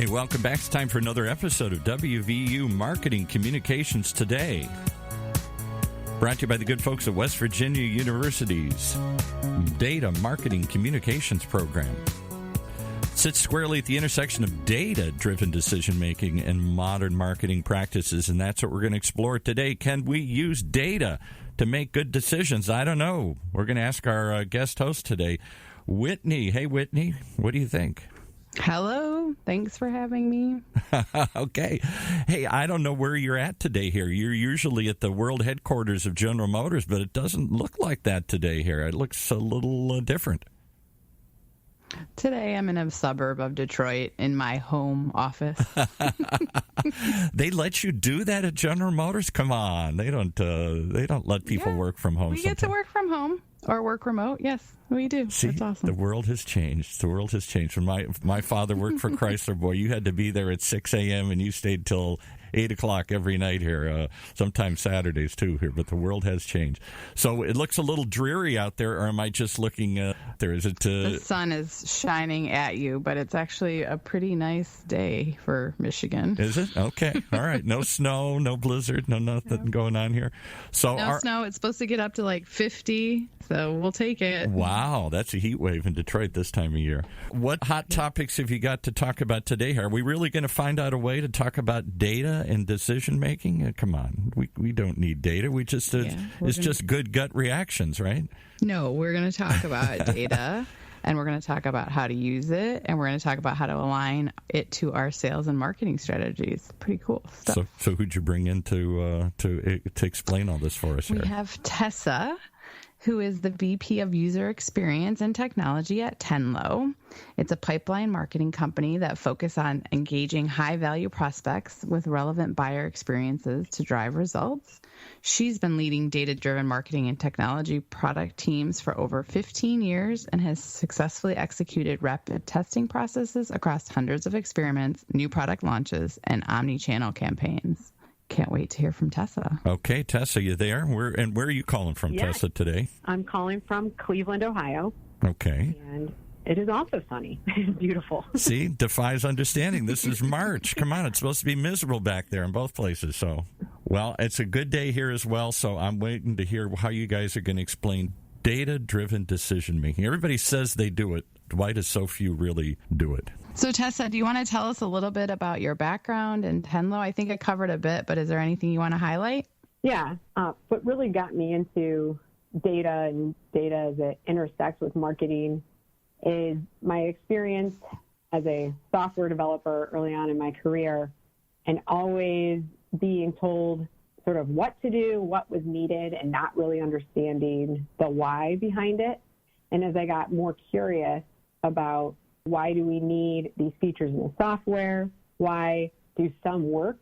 Hey, welcome back. It's time for another episode of WVU Marketing Communications Today. Brought to you by the good folks at West Virginia University's Data Marketing Communications Program. Sits squarely at the intersection of data-driven decision-making and modern marketing practices, and that's what we're going to explore today. Can we use data to make good decisions? I don't know. We're going to ask our guest host today, Whitney. Hey, Whitney, what do you think? Hello. Thanks for having me. Okay. Hey, I don't know where you're at today here. You're usually at the world headquarters of General Motors, but it doesn't look like that today here. It looks a little different. Today I'm in a suburb of Detroit in my home office. They let you do that at General Motors? Come on. They don't let people work from home. We get to work from home or work remote. Yes, we do. See, that's awesome. The world has changed. The world has changed. When my father worked for Chrysler, boy, you had to be there at 6 a.m. and you stayed till 8 o'clock every night here, sometimes Saturdays too here, but the world has changed. So it looks a little dreary out there, or am I just looking there? Is it the sun is shining at you, but it's actually a pretty nice day for Michigan. Is it? Okay. All right. No snow, no blizzard, nothing going on here. So no snow. It's supposed to get up to like 50, so we'll take it. Wow, that's a heat wave in Detroit this time of year. What hot topics have you got to talk about today? Are we really going to find out a way to talk about data and decision making? Come on, we don't need data. We just just good gut reactions, right? No, we're going to talk about data, and we're going to talk about how to use it, and we're going to talk about how to align it to our sales and marketing strategies. Pretty cool stuff. So who'd you bring in to explain all this for us here? We have Tessa, who is the VP of User Experience and Technology at Tenlo. It's a pipeline marketing company that focuses on engaging high-value prospects with relevant buyer experiences to drive results. She's been leading data-driven marketing and technology product teams for over 15 years and has successfully executed rapid testing processes across hundreds of experiments, new product launches, and omnichannel campaigns. Can't wait to hear from Tessa. Okay, Tessa, you there? Where are you calling from, yes, Tessa, today? I'm calling from Cleveland, Ohio. Okay. And it is also sunny. It's beautiful. See, defies understanding. This is March. Come on, it's supposed to be miserable back there in both places. So, well, it's a good day here as well, so I'm waiting to hear how you guys are going to explain data-driven decision-making. Everybody says they do it. Why do so few really do it? So, Tessa, do you want to tell us a little bit about your background in Tenlo? I think I covered a bit, but is there anything you want to highlight? Yeah. What really got me into data and data as it intersects with marketing is my experience as a software developer early on in my career, and always being told sort of what to do, what was needed, and not really understanding the why behind it. And as I got more curious about why do we need these features in the software, why do some work,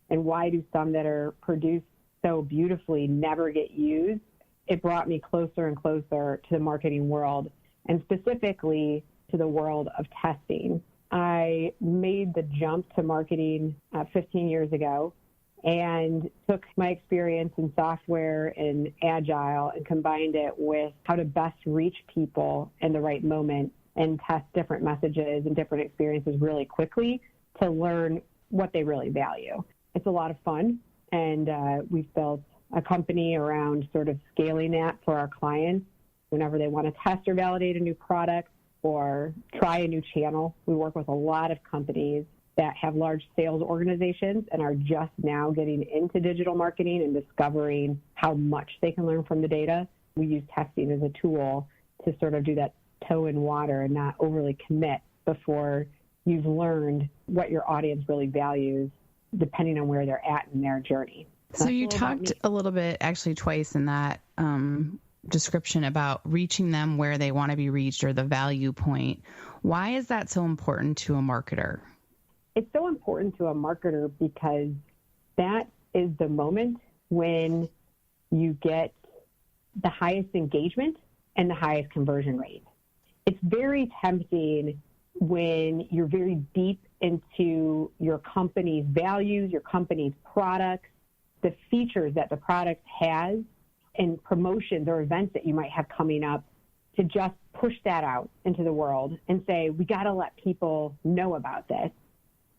and why do some that are produced so beautifully never get used, it brought me closer and closer to the marketing world, and specifically to the world of testing. I made the jump to marketing 15 years ago and took my experience in software and agile and combined it with how to best reach people in the right moment and test different messages and different experiences really quickly to learn what they really value. It's a lot of fun, and we've built a company around sort of scaling that for our clients whenever they want to test or validate a new product or try a new channel. We work with a lot of companies that have large sales organizations and are just now getting into digital marketing and discovering how much they can learn from the data. We use testing as a tool to sort of do that toe in water and not overly commit before you've learned what your audience really values, depending on where they're at in their journey. So you talked a little bit, actually twice in that description about reaching them where they want to be reached, or the value point. Why is that so important to a marketer? It's so important to a marketer because that is the moment when you get the highest engagement and the highest conversion rate. It's very tempting when you're very deep into your company's values, your company's products, the features that the product has, and promotions or events that you might have coming up, to just push that out into the world and say, we got to let people know about this.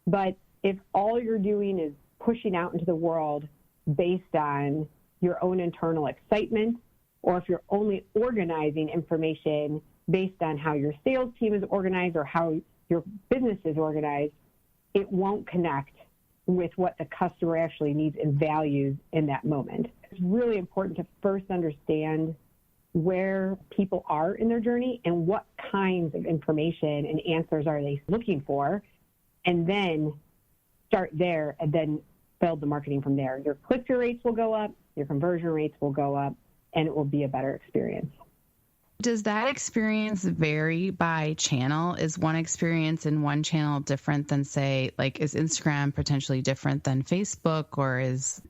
But if all you're doing is pushing out into the world based on your own internal excitement, or if you're only organizing information based on how your sales team is organized or how your business is organized, it won't connect with what the customer actually needs and values in that moment. It's really important to first understand where people are in their journey and what kinds of information and answers are they looking for, and then start there and then build the marketing from there. Your click-through rates will go up, your conversion rates will go up, and it will be a better experience. Does that experience vary by channel? Is one experience in one channel different than, say, like, is Instagram potentially different than Facebook, or is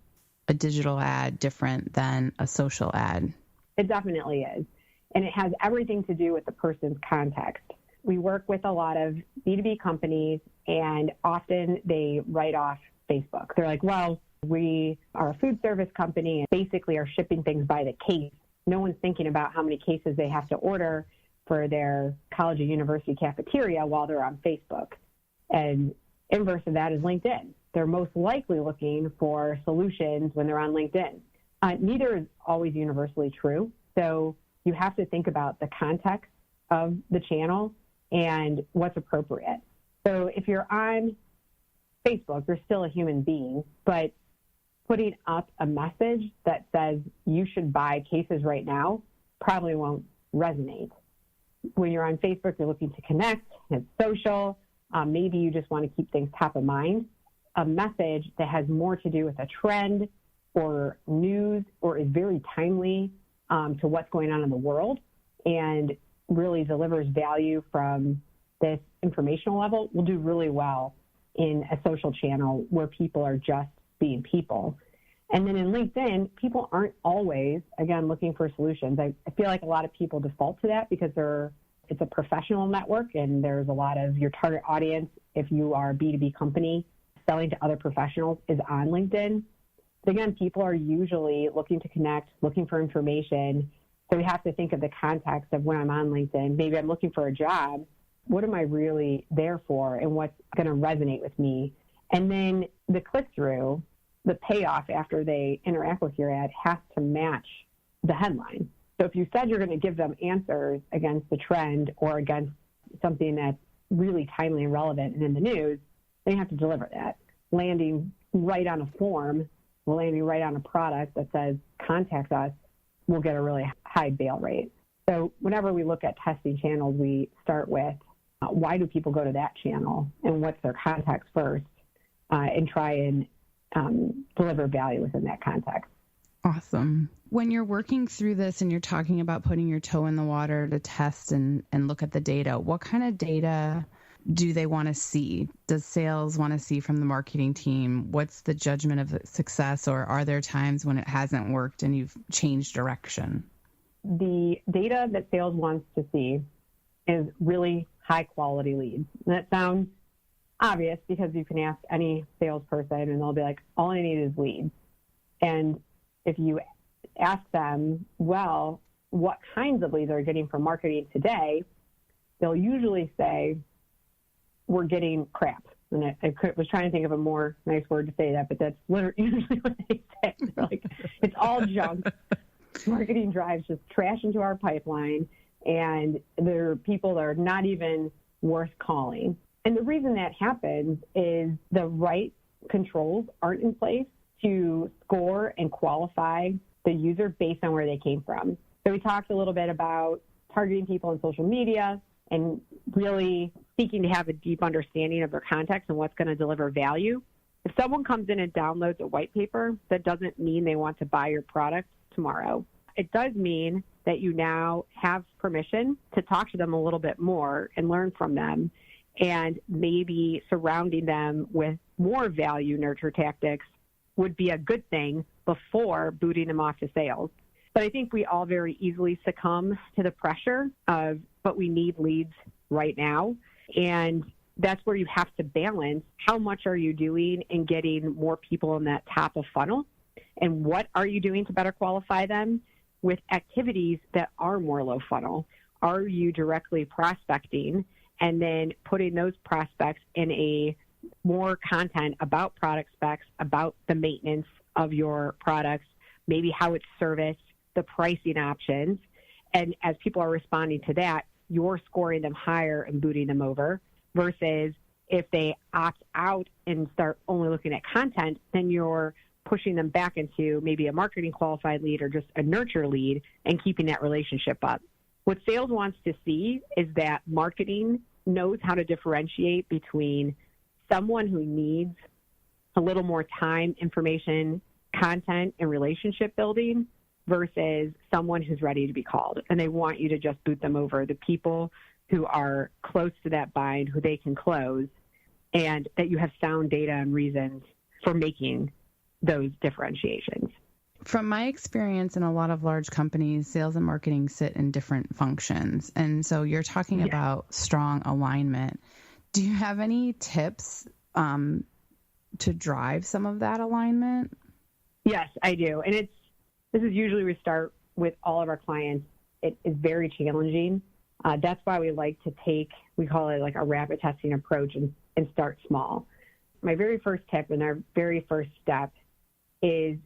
a digital ad different than a social ad? It definitely is. And it has everything to do with the person's context. We work with a lot of B2B companies, and often they write off Facebook. They're like, well, we are a food service company and basically are shipping things by the case. No one's thinking about how many cases they have to order for their college or university cafeteria while they're on Facebook. And inverse of that is LinkedIn. They're most likely looking for solutions when they're on LinkedIn. Neither is always universally true. So you have to think about the context of the channel and what's appropriate. So if you're on Facebook, you're still a human being, but putting up a message that says you should buy cases right now probably won't resonate. When you're on Facebook, you're looking to connect, it's social, maybe you just want to keep things top of mind. A message that has more to do with a trend or news or is very timely to what's going on in the world and really delivers value from this informational level will do really well in a social channel where people are just being people. And then in LinkedIn, people aren't always, again, looking for solutions. I feel like a lot of people default to that because it's a professional network and there's a lot of your target audience, if you are a B2B company selling to other professionals, is on LinkedIn. But again, people are usually looking to connect, looking for information. So we have to think of the context of when I'm on LinkedIn. Maybe I'm looking for a job. What am I really there for and what's going to resonate with me? And then the click-through, the payoff after they interact with your ad has to match the headline. So if you said you're going to give them answers against the trend or against something that's really timely and relevant and in the news, then you have to deliver that. Landing right on a form, landing right on a product that says contact us, will get a really high bail rate. So whenever we look at testing channels, we start with why do people go to that channel and what's their context first, and try and deliver value within that context. Awesome. When you're working through this and you're talking about putting your toe in the water to test and look at the data, what kind of data do they want to see? Does sales want to see from the marketing team? What's the judgment of success, or are there times when it hasn't worked and you've changed direction? The data that sales wants to see is really high quality leads. And that sounds obvious because you can ask any salesperson and they'll be like, all I need is leads. And if you ask them, well, what kinds of leads are you getting from marketing today? They'll usually say, we're getting crap. And I was trying to think of a more nice word to say that, but that's literally usually what they say. They're like, it's all junk. Marketing drives just trash into our pipeline, and there are people that are not even worth calling. And the reason that happens is the right controls aren't in place to score and qualify the user based on where they came from. So we talked a little bit about targeting people on social media and really seeking to have a deep understanding of their context and what's going to deliver value. If someone comes in and downloads a white paper, that doesn't mean they want to buy your product tomorrow. It does mean that you now have permission to talk to them a little bit more and learn from them, and maybe surrounding them with more value nurture tactics would be a good thing before booting them off to sales. But I think we all very easily succumb to the pressure of, but we need leads right now. And that's where you have to balance how much are you doing in getting more people in that top of funnel, and what are you doing to better qualify them with activities that are more low funnel. Are you directly prospecting and then putting those prospects in a more content about product specs, about the maintenance of your products, maybe how it's serviced, the pricing options. And as people are responding to that, you're scoring them higher and booting them over, versus if they opt out and start only looking at content, then you're pushing them back into maybe a marketing qualified lead or just a nurture lead and keeping that relationship up. What sales wants to see is that marketing knows how to differentiate between someone who needs a little more time, information, content, and relationship building versus someone who's ready to be called. And they want you to just boot them over, the people who are close to that bind, who they can close, and that you have sound data and reasons for making those differentiations. From my experience in a lot of large companies, sales and marketing sit in different functions. And so you're talking about strong alignment. Do you have any tips to drive some of that alignment? Yes, I do. And this is usually we start with all of our clients. It is very challenging. That's why we like to we call it like a rapid testing approach and start small. My very first tip and our very first step is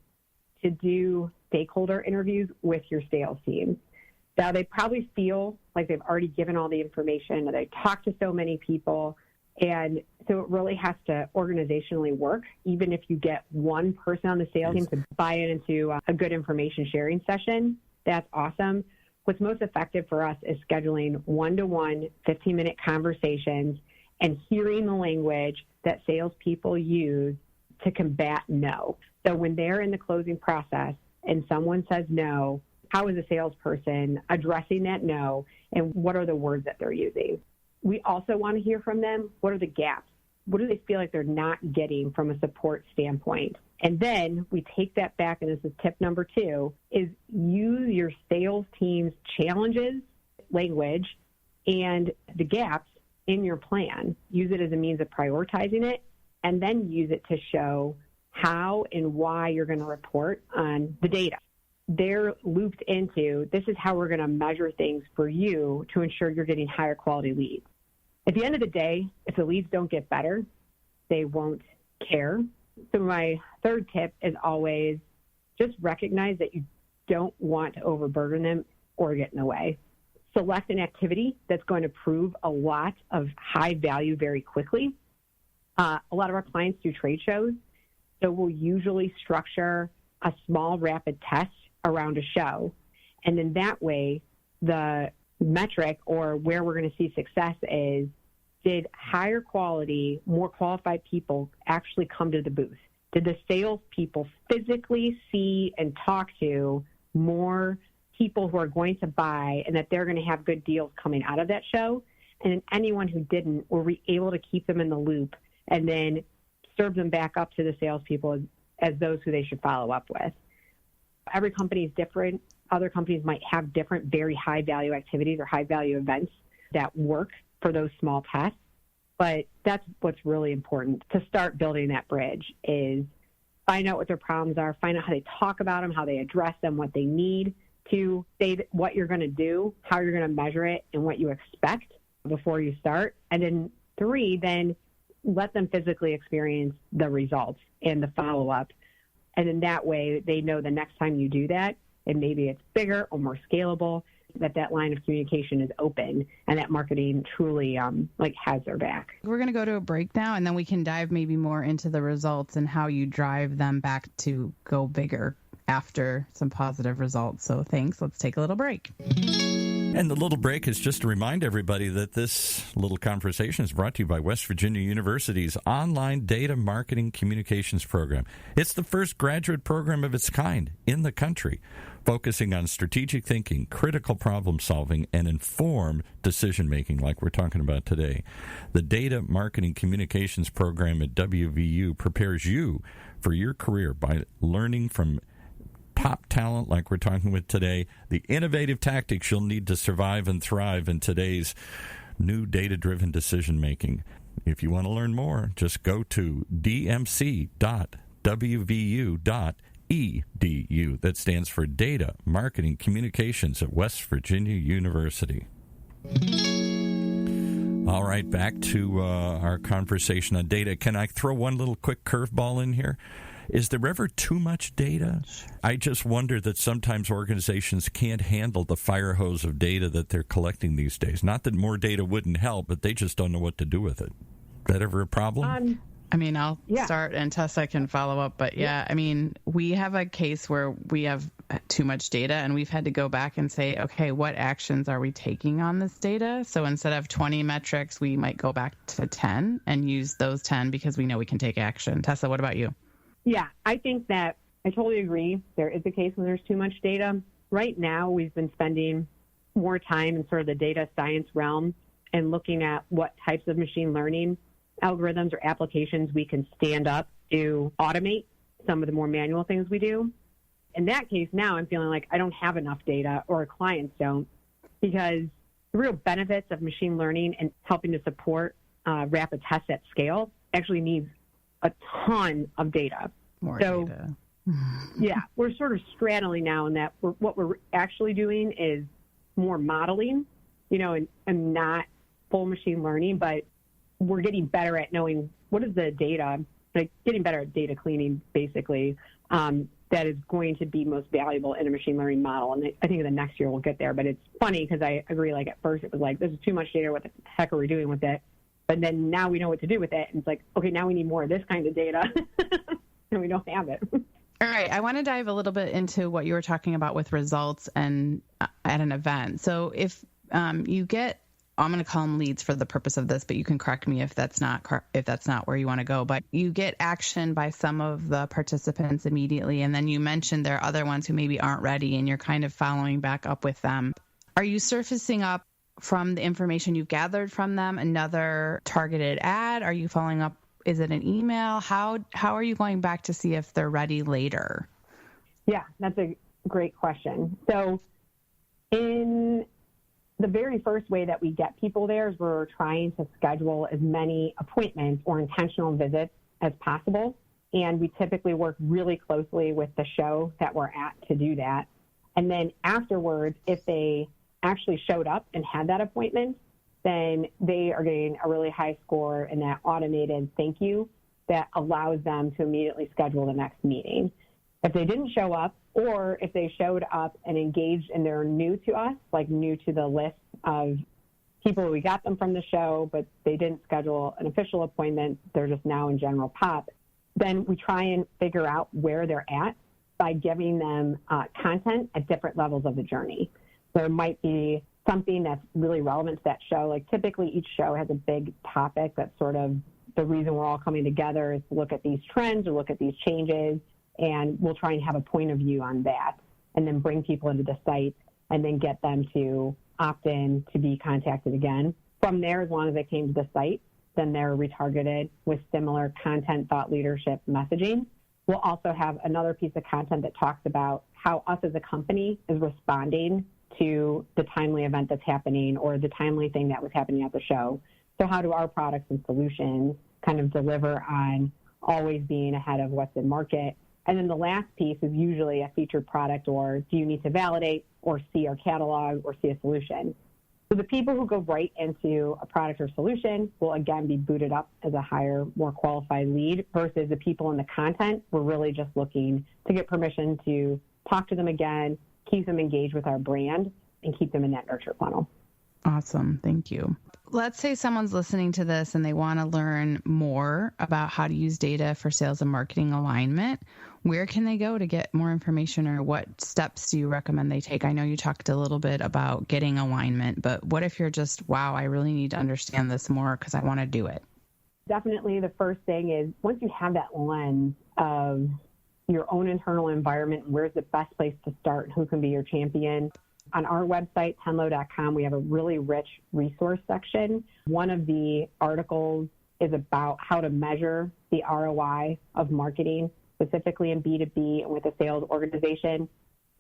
to do stakeholder interviews with your sales team. Now, they probably feel like they've already given all the information, they talk to so many people, and so it really has to organizationally work. Even if you get one person on the sales team to buy into a good information sharing session, that's awesome. What's most effective for us is scheduling one-to-one 15-minute conversations and hearing the language that salespeople use to combat no. So when they're in the closing process and someone says no, how is a salesperson addressing that no, and what are the words that they're using? We also want to hear from them, what are the gaps? What do they feel like they're not getting from a support standpoint? And then we take that back, and this is tip number 2, is use your sales team's challenges, language, and the gaps in your plan. Use it as a means of prioritizing it, and then use it to show how and why you're going to report on the data. They're looped into, this is how we're going to measure things for you to ensure you're getting higher quality leads. At the end of the day, if the leads don't get better, they won't care. So my third tip is always just recognize that you don't want to overburden them or get in the way. Select an activity that's going to prove a lot of high value very quickly. A lot of our clients do trade shows, so we'll usually structure a small rapid test around a show. And then that way, the metric or where we're going to see success is, did higher quality, more qualified people actually come to the booth? Did the sales people physically see and talk to more people who are going to buy and that they're going to have good deals coming out of that show? And then anyone who didn't, were we able to keep them in the loop and then serve them back up to the salespeople as those who they should follow up with? Every company is different. Other companies might have different very high value activities or high value events that work for those small tests. But that's what's really important to start building that bridge, is find out what their problems are, find out how they talk about them, how they address them, what they need to say what you're going to do, how you're going to measure it, and what you expect before you start. And then 3, then let them physically experience the results and the follow-up. And then that way they know the next time you do that, and maybe it's bigger or more scalable, that line of communication is open and that marketing truly has their back. We're going to go to a break now, and then we can dive maybe more into the results and how you drive them back to go bigger after some positive results. So thanks. Let's take a little break. And the little break is just to remind everybody that this little conversation is brought to you by West Virginia University's online data marketing communications program. It's the first graduate program of its kind in the country, focusing on strategic thinking, critical problem solving, and informed decision making like we're talking about today. The Data Marketing Communications program at WVU prepares you for your career by learning from top talent like we're talking with today, the innovative tactics you'll need to survive and thrive in today's new data-driven decision-making. If you want to learn more, just go to dmc.wvu.edu. That stands for Data Marketing Communications at West Virginia University. All right, back to our conversation on data. Can I throw one little quick curveball in here? Is there ever too much data? I just wonder that sometimes organizations can't handle the fire hose of data that they're collecting these days. Not that more data wouldn't help, but they just don't know what to do with it. Is that ever a problem? I'll start and Tessa can follow up. But we have a case where we have too much data and we've had to go back and say, okay, what actions are we taking on this data? So instead of 20 metrics, we might go back to 10 and use those 10 because we know we can take action. Tessa, what about you? Yeah, I think that I totally agree. There is a case when there's too much data. Right now, we've been spending more time in sort of the data science realm and looking at what types of machine learning algorithms or applications we can stand up to automate some of the more manual things we do. In that case, now I'm feeling like I don't have enough data, or clients don't, because the real benefits of machine learning and helping to support rapid tests at scale actually needs a ton of data. More data. Yeah, we're sort of straddling now in that what we're actually doing is more modeling, and not full machine learning, but we're getting better at knowing what is the data, like getting better at data cleaning, basically, that is going to be most valuable in a machine learning model. And I think in the next year we'll get there. But it's funny because I agree, like at first it was like, this is too much data, what the heck are we doing with it? But then now we know what to do with it. And it's like, okay, now we need more of this kind of data. And we don't have it. All right. I want to dive a little bit into what you were talking about with results and at an event. So if you get, I'm going to call them leads for the purpose of this, but you can correct me if that's not where you want to go. But you get action by some of the participants immediately. And then you mentioned there are other ones who maybe aren't ready and you're kind of following back up with them. Are you surfacing up from the information you've gathered from them another targeted ad? Are you following up? Is it an email? How are you going back to see if they're ready later? Yeah, that's a great question. So in the very first way that we get people there is we're trying to schedule as many appointments or intentional visits as possible. And we typically work really closely with the show that we're at to do that. And then afterwards, if they actually showed up and had that appointment, then they are getting a really high score in that automated thank you that allows them to immediately schedule the next meeting. If they didn't show up, or if they showed up and engaged and they're new to us, like new to the list of people we got them from the show, but they didn't schedule an official appointment, they're just now in general pop, then we try and figure out where they're at by giving them content at different levels of the journey. There might be something that's really relevant to that show. Like typically each show has a big topic that's sort of the reason we're all coming together is to look at these trends or look at these changes. And we'll try and have a point of view on that and then bring people into the site and then get them to opt in to be contacted again. From there, as long as they came to the site, then they're retargeted with similar content, thought leadership messaging. We'll also have another piece of content that talks about how us as a company is responding to the timely event that's happening or the timely thing that was happening at the show. So how do our products and solutions kind of deliver on always being ahead of what's in market? And then the last piece is usually a featured product, or do you need to validate or see our catalog or see a solution? So the people who go right into a product or solution will again be booted up as a higher, more qualified lead versus the people in the content. We're really just looking to get permission to talk to them again, keep them engaged with our brand, and keep them in that nurture funnel. Awesome. Thank you. Let's say someone's listening to this and they want to learn more about how to use data for sales and marketing alignment. Where can they go to get more information, or what steps do you recommend they take? I know you talked a little bit about getting alignment, but what if you're just, wow, I really need to understand this more because I want to do it? Definitely the first thing is once you have that lens of your own internal environment, where's the best place to start, who can be your champion. On our website, tenlo.com, we have a really rich resource section. One of the articles is about how to measure the ROI of marketing, specifically in B2B and with a sales organization.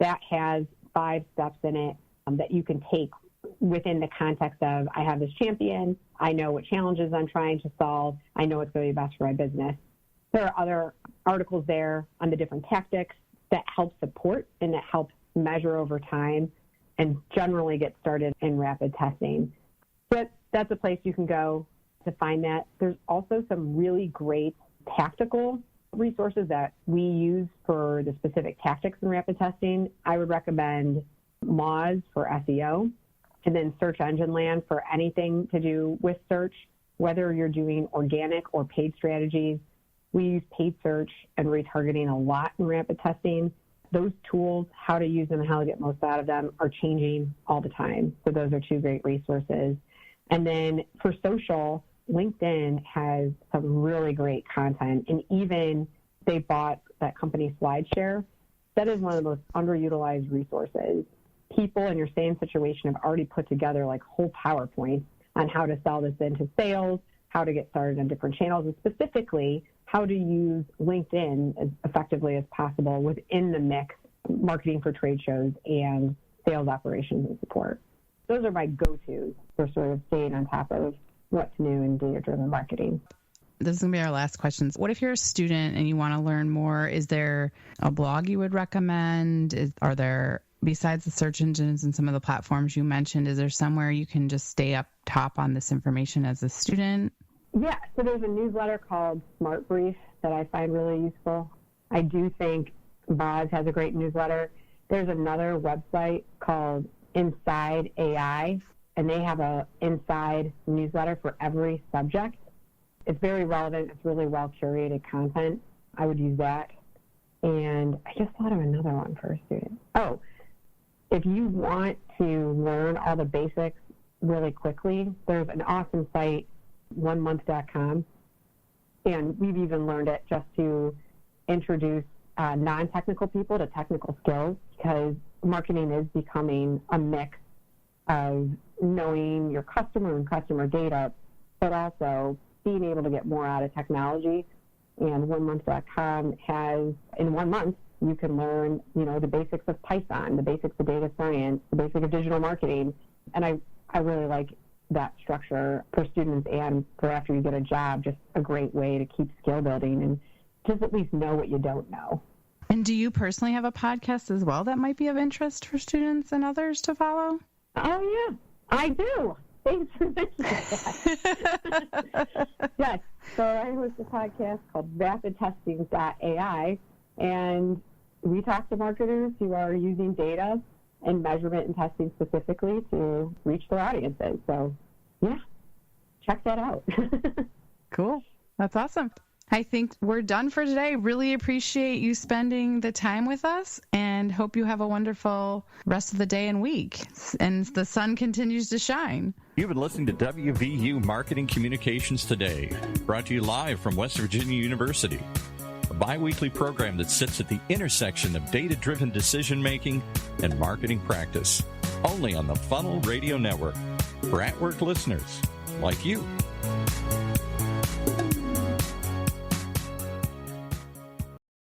That has 5 steps in it that you can take within the context of, I have this champion, I know what challenges I'm trying to solve, I know what's going to be best for my business. There are other articles there on the different tactics that help support and that help measure over time and generally get started in rapid testing. But that's a place you can go to find that. There's also some really great tactical resources that we use for the specific tactics in rapid testing. I would recommend Moz for SEO, and then Search Engine Land for anything to do with search, whether you're doing organic or paid strategies. We use paid search and retargeting a lot in rapid testing. Those tools, how to use them and how to get most out of them, are changing all the time. So those are two great resources. And then for social, LinkedIn has some really great content. And even they bought that company SlideShare. That is one of the most underutilized resources. People in your same situation have already put together like whole PowerPoints on how to sell this into sales, how to get started on different channels, and specifically how to use LinkedIn as effectively as possible within the mix, marketing for trade shows and sales operations and support. Those are my go-tos for sort of staying on top of what's new in data-driven marketing. This is going to be our last question. What if you're a student and you want to learn more? Is there a blog you would recommend? Are there, besides the search engines and some of the platforms you mentioned, is there somewhere you can just stay up top on this information as a student? Yeah, so there's a newsletter called Smart Brief that I find really useful. I do think Boz has a great newsletter. There's another website called Inside AI, and they have a inside newsletter for every subject. It's very relevant. It's really well curated content. I would use that. And I just thought of another one for a student. Oh, if you want to learn all the basics really quickly, there's an awesome site, onemonth.com. And we've even learned it just to introduce non-technical people to technical skills, because marketing is becoming a mix of knowing your customer and customer data, but also being able to get more out of technology. And onemonth.com has, in 1 month, you can learn, the basics of Python, the basics of data science, the basics of digital marketing. And I really like that structure for students and for after you get a job, just a great way to keep skill building and just at least know what you don't know. And do you personally have a podcast as well that might be of interest for students and others to follow? Oh, yeah, I do. Thanks for mentioning that. Yes, so I host a podcast called rapidtesting.ai, and we talk to marketers who are using data and measurement and testing specifically to reach their audiences. So, yeah, check that out. Cool. That's awesome. I think we're done for today. Really appreciate you spending the time with us and hope you have a wonderful rest of the day and week. And the sun continues to shine. You've been listening to WVU Marketing Communications Today, brought to you live from West Virginia University, a bi-weekly program that sits at the intersection of data-driven decision-making and marketing practice, only on the Funnel Radio Network for at-work listeners like you.